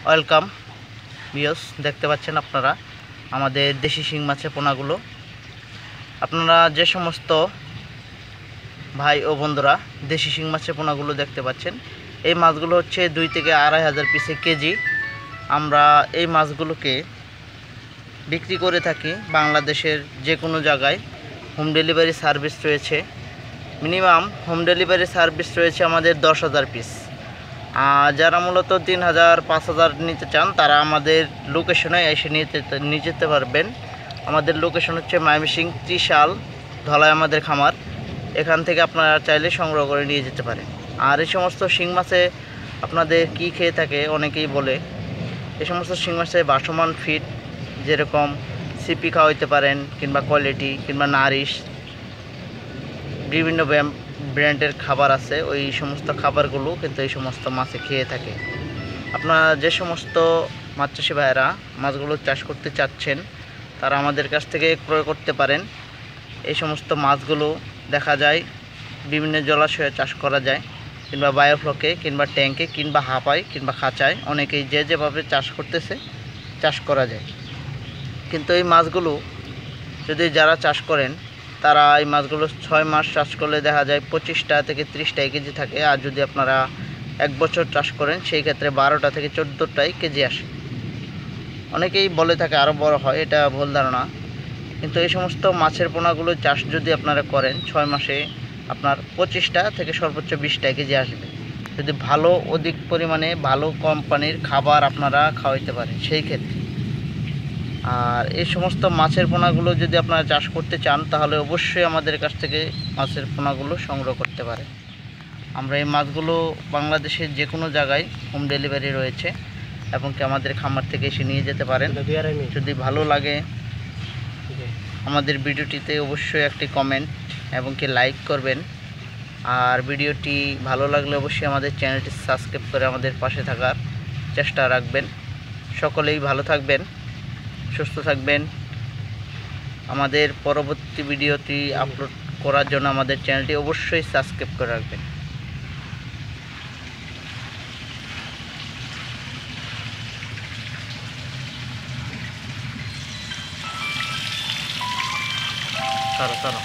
Welcome viewers, দেখতে পাচ্ছেন আপনারা আমাদের দেশি শিং মাছের পোনাগুলো। আপনারা যে সমস্ত ভাই ও বন্ধুরা দেশি শিং মাছের পোনাগুলো দেখতে পাচ্ছেন, এই মাছগুলো হচ্ছে 2 থেকে 2,500 পিসে কেজি। আমরা এই মাছগুলোকে বিক্রি করে থাকি বাংলাদেশের যে কোনো জায়গায়। হোম ডেলিভারি সার্ভিস রয়েছে, মিনিমাম হোম ডেলিভারি সার্ভিস রয়েছে আমাদের 10,000 পিস। যারা মূলত 3,000 5,000 নিতে চান তারা আমাদের লোকেশনে এসে নিয়ে যেতে পারবেন। আমাদের লোকেশন হচ্ছে ময়মনসিংহ ত্রিশাল ধলাই আমাদের খামার। এখান থেকে আপনারা চাইলে সংগ্রহ করে নিয়ে যেতে পারেন। আর এই সমস্ত শিং মাছে আপনাদের কি খেয়ে থাকে অনেকেই বলে, এই সমস্ত শিং মাছে ভাসমান ফিড যেরকম সিপি খাওয়াইতে পারেন, কিংবা কোয়ালিটি কিংবা নারিশ, বিভিন্ন ব্র্যান্ডের খাবার আছে। ওই সমস্ত খাবারগুলো কিন্তু এই সমস্ত মাছে খেয়ে থাকে। আপনারা যে সমস্ত মাছ চাষি ভাইয়েরা মাছগুলো চাষ করতে চাচ্ছেন তারা আমাদের কাছ থেকে ক্রয় করতে পারেন। এই সমস্ত মাছগুলো দেখা যায় বিভিন্ন জলাশয়ে চাষ করা যায়, কিংবা বায়োফ্লকে, কিংবা ট্যাঙ্কে, কিংবা হাঁপায়, কিংবা খাঁচায়। অনেকেই যেভাবে চাষ করতেছে চাষ করা যায়। কিন্তু এই মাছগুলো যদি যারা চাষ করেন তারা এই মাছগুলো 6 মাস চাষ করলে দেখা যায় 25টা থেকে 30টা কেজি থাকে। আর যদি আপনারা 1 বছর চাষ করেন সেই ক্ষেত্রে 12টা থেকে 14টাই কেজি আসে। অনেকেই বলে থাকে আরও বড় হয়, এটা ভুল ধারণা। কিন্তু এই সমস্ত মাছের পোনাগুলো চাষ যদি আপনারা করেন 6 মাসে আপনার 25টা থেকে সর্বোচ্চ 20টা কেজি আসবে, যদি ভালো অধিক পরিমাণে ভালো কোম্পানির খাবার আপনারা খাওয়াইতে পারেন সেই ক্ষেত্রে। আর এই সমস্ত মাছের পোনাগুলো যদি আপনারা চাষ করতে চান তাহলে অবশ্যই আমাদের কাছ থেকে মাছের পোনাগুলো সংগ্রহ করতে পারেন। আমরা এই মাছগুলো বাংলাদেশের যে কোনো জায়গায় হোম ডেলিভারি রয়েছে, এবং কি আমাদের খামার থেকে এসে নিয়ে যেতে পারেন। যদি ভালো লাগে আমাদের ভিডিওটিতে অবশ্যই একটি কমেন্ট এবং কি লাইক করবেন। আর ভিডিওটি ভালো লাগলে অবশ্যই আমাদের চ্যানেলটি সাবস্ক্রাইব করে আমাদের পাশে থাকার চেষ্টা রাখবেন। সকলেই ভালো থাকবেন, সুস্থ থাকবেন। আমাদের পরবর্তী ভিডিওটি আপলোড করার জন্য আমাদের চ্যানেলটি অবশ্যই সাবস্ক্রাইব করে রাখবেন। চলো।